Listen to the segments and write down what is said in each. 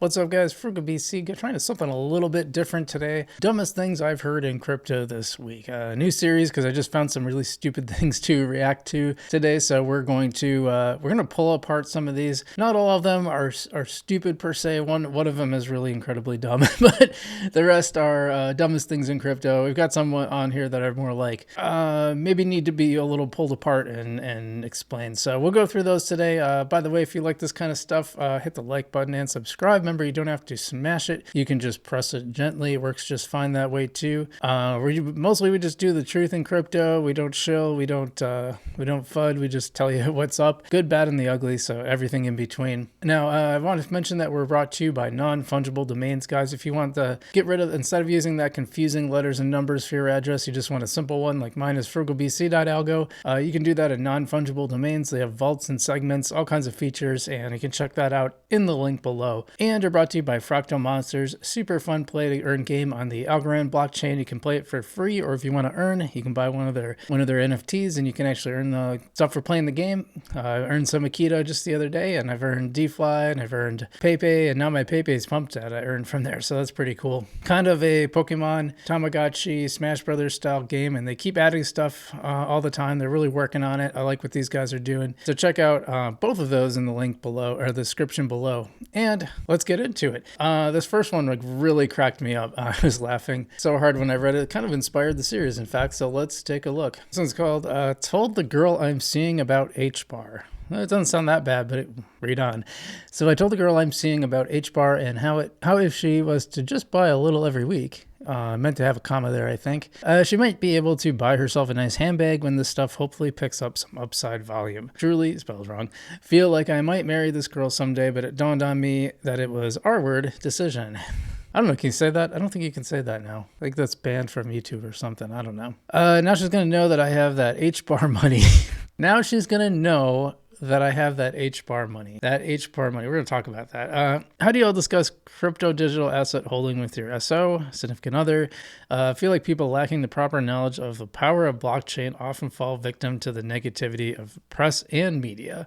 What's up, guys? Frugal BC, trying to something a little bit different today. Dumbest things I've heard in crypto this week. New series because I just found some really stupid things to react to today. So we're going to pull apart some of these. Not all of them are stupid per se. One of them is really incredibly dumb, but the rest are dumbest things in crypto. We've got some on here that are more like maybe need to be a little pulled apart and explained. So we'll go through those today. By the way, if you like this kind of stuff, hit the like button and subscribe. Remember, you don't have to smash it. You can just press it gently. It works just fine that way too. Mostly we just do the truth in crypto. We don't shill. We don't FUD. We just tell you what's up, good, bad, and the ugly. So everything in between. Now, I want to mention that we're brought to you by non-fungible domains, guys. If you want to get rid of, instead of using that confusing letters and numbers for your address, you just want a simple one like mine is frugalbc.algo. You can do that at non-fungible domains. They have vaults and segments, all kinds of features, and you can check that out in the link below. And are brought to you by Fractal Monsters. Super fun play to earn game on the Algorand blockchain. You can play it for free, or if you want to earn, you can buy one of their NFTs, and you can actually earn the stuff for playing the game. I earned some Akita just the other day, and I've earned DeFi, and I've earned Pepe, and now my Pepe is pumped at. I earned from there, so that's pretty cool. Kind of a Pokemon, Tamagotchi, Smash Brothers style game, and they keep adding stuff all the time. They're really working on it. I like what these guys are doing. So check out both of those in the link below, or the description below. And let's get into it. This first one really cracked me up. I was laughing so hard when I read it. It kind of inspired the series, in fact, so let's take a look. This one's called Told the Girl I'm Seeing About H-Bar. Well, it doesn't sound that bad, but read on. So I told the girl I'm seeing about H-Bar and how if she was to just buy a little every week, meant to have a comma there, I think, she might be able to buy herself a nice handbag when this stuff hopefully picks up some upside volume. Truly, spelled wrong. Feel like I might marry this girl someday, but it dawned on me that it was R-word decision. I don't know, can you say that? I don't think you can say that now. I think that's banned from YouTube or something. I don't know. Now she's going to know that I have that H-bar money. Now she's going to know that I have that H-bar money. That H-bar money. We're going to talk about that. How do you all discuss crypto digital asset holding with your SO, significant other? I feel like people lacking the proper knowledge of the power of blockchain often fall victim to the negativity of press and media.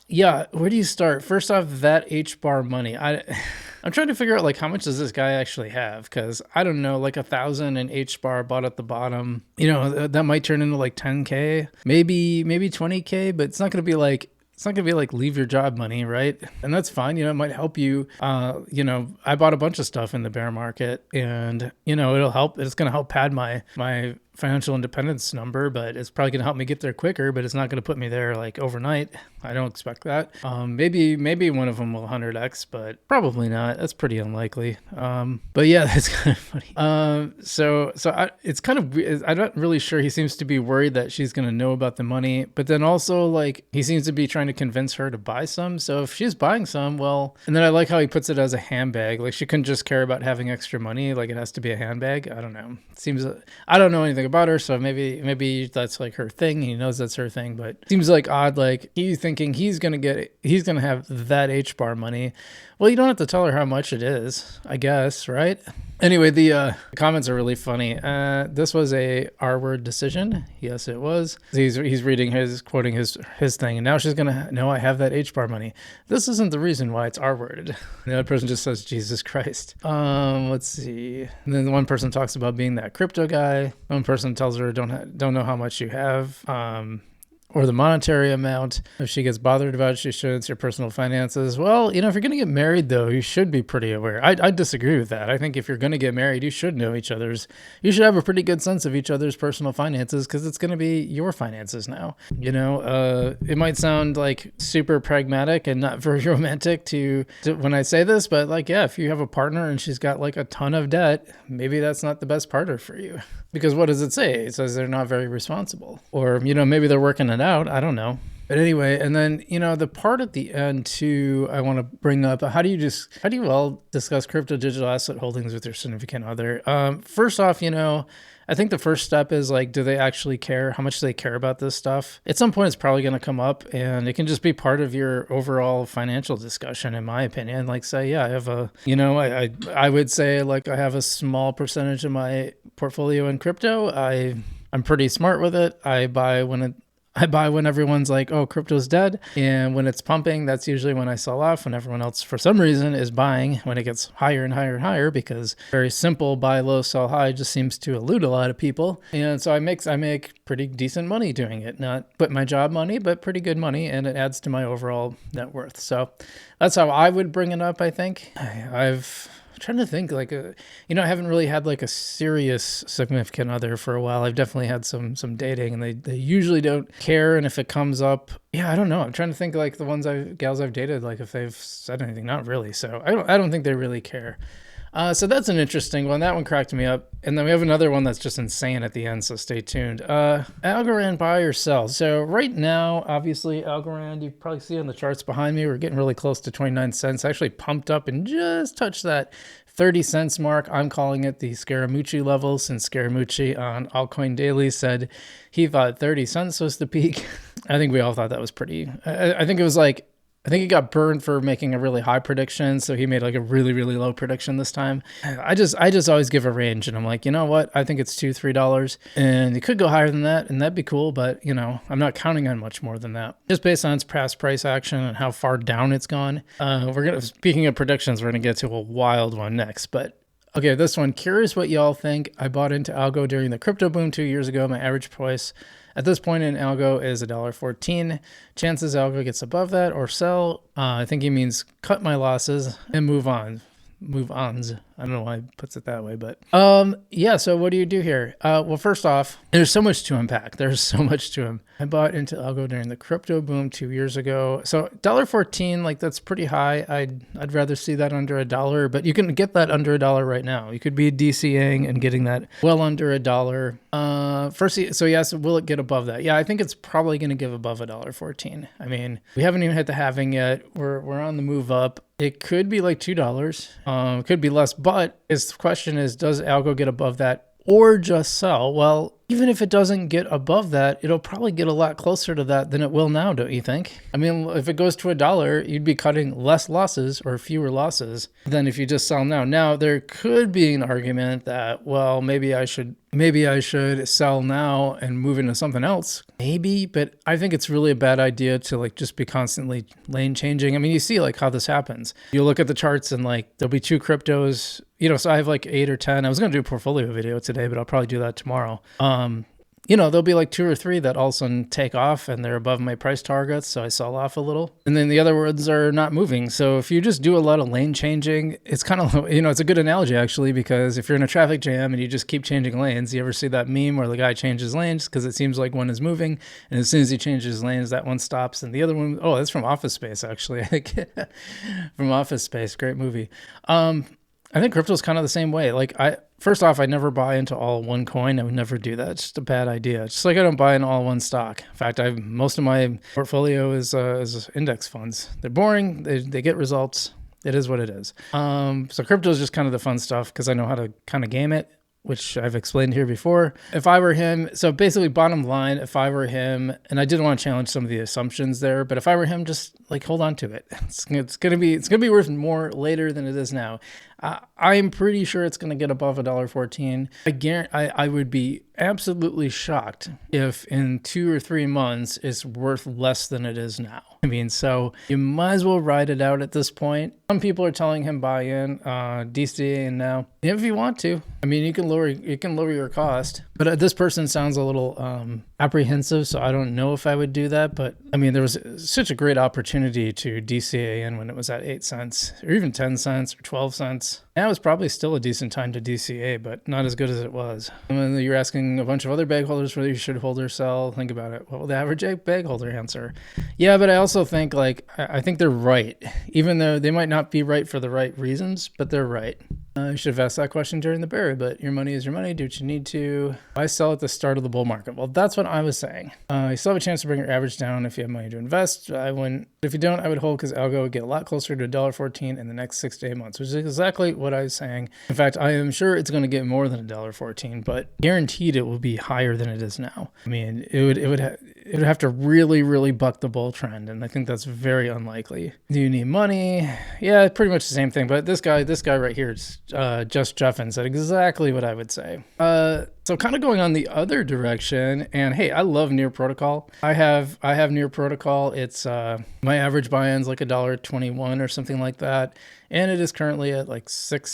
Yeah, where do you start? First off, that H-bar money. I'm trying to figure out, like, how much does this guy actually have? Because I don't know, like 1,000 in H-bar bought at the bottom. You know, that might turn into like 10K, maybe 20K, but it's not going to be like leave your job money, right? And that's fine. You know, it might help you. I bought a bunch of stuff in the bear market, and it'll help. It's going to help pad my financial independence number, but it's probably going to help me get there quicker, but it's not going to put me there like overnight. I don't expect that. Maybe one of them will 100x, but probably not. That's pretty unlikely. But yeah, that's kind of funny. It's kind of weird. I'm not really sure. He seems to be worried that she's going to know about the money, but then also like he seems to be trying to convince her to buy some. So if she's buying some, well, and then I like how he puts it as a handbag. Like she couldn't just care about having extra money. Like it has to be a handbag. I don't know. It seems, I don't know anything about her, so maybe that's like her thing. He knows that's her thing, but it seems like odd. Like he's thinking he's gonna have that H-bar money. Well, you don't have to tell her how much it is, I guess, right? Anyway, the comments are really funny. This was a R-word decision. Yes, it was. He's quoting his thing, and now she's gonna know I have that H-bar money. This isn't the reason why it's R-worded. The other person just says Jesus Christ. Let's see. And then one person talks about being that crypto guy. One person tells her don't know how much you have. Or the monetary amount. If she gets bothered about it, she should. It's your personal finances. Well, if you're going to get married, though, you should be pretty aware. I disagree with that. I think if you're going to get married, you should know you should have a pretty good sense of each other's personal finances because it's going to be your finances now. It might sound like super pragmatic and not very romantic to when I say this, but like, yeah, if you have a partner and she's got like a ton of debt, maybe that's not the best partner for you. Because what does it say? It says they're not very responsible. Or, maybe they're working it out. I don't know. But anyway, and then, the part at the end too, I want to bring up, how do you all discuss crypto digital asset holdings with your significant other? First off, I think the first step is like, do they actually care? How much do they care about this stuff? At some point, it's probably going to come up, and it can just be part of your overall financial discussion, in my opinion. Like, say, yeah, I have I would say like I have a small percentage of my portfolio in crypto. I'm pretty smart with it. I buy when I buy when everyone's like, oh, crypto's dead. And when it's pumping, that's usually when I sell off, when everyone else, for some reason, is buying when it gets higher and higher and higher, because very simple buy low, sell high just seems to elude a lot of people. And so I make pretty decent money doing it. Not quit my job money, but pretty good money. And it adds to my overall net worth. So that's how I would bring it up, I think. I'm trying to think, like, I haven't really had like a serious significant other for a while. I've definitely had some dating, and they usually don't care. And if it comes up, yeah, I don't know. I'm trying to think like the gals I've dated, like if they've said anything. Not really. So I don't think they really care. So that's an interesting one. That one cracked me up. And then we have another one that's just insane at the end, so stay tuned. Algorand, buy or sell? So right now, obviously, Algorand, you probably see on the charts behind me, we're getting really close to 29 cents. Actually pumped up and just touched that 30 cents mark. I'm calling it the Scaramucci level, since Scaramucci on Altcoin Daily said he thought 30 cents was the peak. I think we all thought that was pretty. I think it was like, I think he got burned for making a really high prediction, so he made like a really, really low prediction this time. I just always give a range, and I'm like, you know what? I think it's $2-3, and it could go higher than that, and that'd be cool, but I'm not counting on much more than that. Just based on its past price action and how far down it's gone. Speaking of predictions, we're gonna get to a wild one next, but okay, this one, curious what y'all think. I bought into algo during the crypto boom 2 years ago. My average price at this point in algo is $1.14. Chances algo gets above that or sell. I think he means cut my losses and move on. Move-ons. I don't know why he puts it that way, but yeah, so what do you do here? Well, first off, there's so much to unpack. There's so much to him. I bought into algo during the crypto boom 2 years ago. So $1.14, like that's pretty high. I'd rather see that under $1, but you can get that under $1 right now. You could be DCAing and getting that well under $1. First, so yes, will it get above that? Yeah, I think it's probably going to give above $1.14. I mean, we haven't even hit the halving yet. We're on the move up. It could be like $2. It could be less, but his question is, does algo get above that or just sell? Well, even if it doesn't get above that, it'll probably get a lot closer to that than it will now, don't you think? I mean, if it goes to $1, you'd be cutting less losses or fewer losses than if you just sell now. Now, there could be an argument that, well, maybe I should sell now and move into something else. Maybe, but I think it's really a bad idea to like just be constantly lane changing. I mean, you see like how this happens. You look at the charts and like there'll be two cryptos, so I have like 8 or 10. I was going to do a portfolio video today, but I'll probably do that tomorrow. There'll be like 2 or 3 that all of a sudden take off and they're above my price targets, so I sell off a little. And then the other ones are not moving. So if you just do a lot of lane changing, it's kind of, it's a good analogy actually, because if you're in a traffic jam and you just keep changing lanes, you ever see that meme where the guy changes lanes because it seems like one is moving, and as soon as he changes lanes, that one stops and the other one, oh, that's from Office Space actually. From Office Space, great movie. I think crypto's kind of the same way. Like first off, I never buy into all one coin. I would never do that. It's just a bad idea. Just like I don't buy in all one stock. In fact, most of my portfolio is index funds. They're boring. They get results. It is what it is. So crypto is just kind of the fun stuff because I know how to kind of game it, which I've explained here before. If I were him, so basically bottom line, if I were him, and I did want to challenge some of the assumptions there, but if I were him, just like hold on to it. It's gonna be worth more later than it is now. I'm pretty sure it's gonna get above $1.14. I would be absolutely shocked if in 2 or 3 months it's worth less than it is now. I mean, so you might as well ride it out at this point. Some people are telling him buy in, DCA in now, if you want to. I mean, you can lower your cost, but this person sounds a little apprehensive, so I don't know if I would do that. But I mean, there was such a great opportunity to DCA in when it was at 8 cents or even 10 cents or 12 cents. Now is probably still a decent time to DCA, but not as good as it was. And when you're asking a bunch of other bag holders whether you should hold or sell, think about it. What will the average bag holder answer? Yeah, but I also think I think they're right, even though they might not be right for the right reasons, but they're right. I should have asked that question during the bear, but your money is your money. Do what you need to. I sell at the start of the bull market. Well, that's what I was saying. You still have a chance to bring your average down if you have money to invest. I wouldn't. If you don't, I would hold because algo would get a lot closer to $1.14 in the next 6 to 8 months, which is exactly what I was saying. In fact, I am sure it's going to get more than $1.14, but guaranteed it will be higher than it is now. I mean, it would have to really, really buck the bull trend, and I think that's very unlikely. Do you need money? Yeah, pretty much the same thing. But this guy right here, Just Jeffin, said exactly what I would say. So kind of going on the other direction, and hey, I love Near Protocol. I have Near Protocol. It's my average buy-in's like $1.21 or something like that, and it is currently at like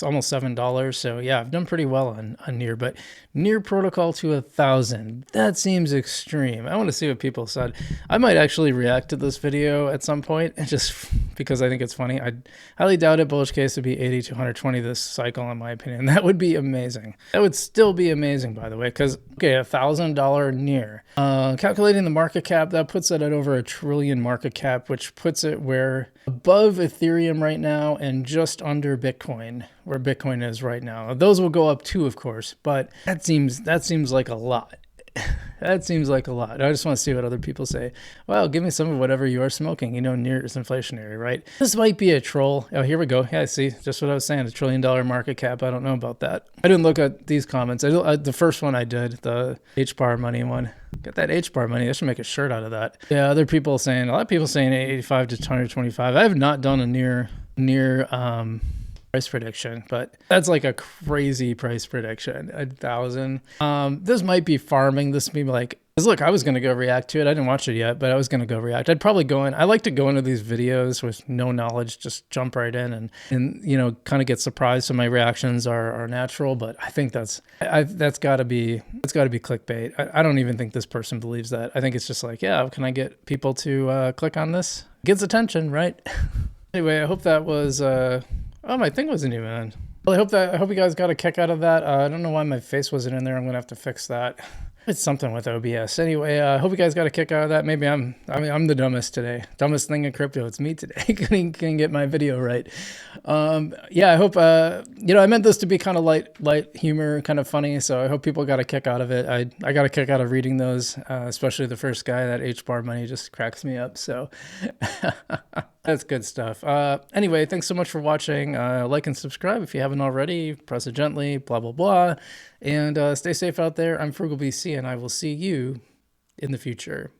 almost $7. So yeah, I've done pretty well on Near, but Near Protocol to 1,000, that seems extreme. I want to see what people said. I might actually react to this video at some point, just because I think it's funny. I highly doubt it. Bullish case would be 80 to 120 this cycle, in my opinion. That would be amazing. That would still be amazing, by the way, because okay, $1,000 Near. Calculating the market cap, that puts it at over $1 trillion market cap, which puts it where above Ethereum right now and just under Bitcoin, where Bitcoin is right now. Those will go up too, of course, but that seems like a lot. That seems like a lot. I just want to see what other people say. Well, give me some of whatever you are smoking. You know, Near is inflationary, right? This might be a troll. Oh, here we go. Yeah, see, just what I was saying. $1 trillion market cap. I don't know about that. I didn't look at these comments. The first one I did, the H-bar money one. Get that H-bar money. I should make a shirt out of that. Yeah, other people saying, a lot of people saying 85 to 125. I have not done a near price prediction, but that's like a crazy price prediction. 1,000. This might be farming. This may be like, because look, I was going to go react to it. I didn't watch it yet, but I was going to go react. I'd probably go in. I like to go into these videos with no knowledge, just jump right in and you know, kind of get surprised. So my reactions are natural, but I think that's got to be clickbait. I don't even think this person believes that. I think it's just like, yeah, can I get people to click on this? Gets attention, right? Anyway, I hope that was oh, my thing wasn't even on. Well, I hope you guys got a kick out of that. I don't know why my face wasn't in there. I'm gonna have to fix that. It's something with OBS. Anyway, I hope you guys got a kick out of that. Maybe I'm the dumbest today. Dumbest thing in crypto. It's me today. Couldn't get my video right. Yeah, I hope, you know, I meant this to be kind of light humor, kind of funny. So I hope people got a kick out of it. I got a kick out of reading those, especially the first guy. That H-bar money just cracks me up. So that's good stuff. Anyway, thanks so much for watching. Like and subscribe if you haven't already. Press it gently, blah, blah, blah. And stay safe out there. I'm Frugal BC, and I will see you in the future.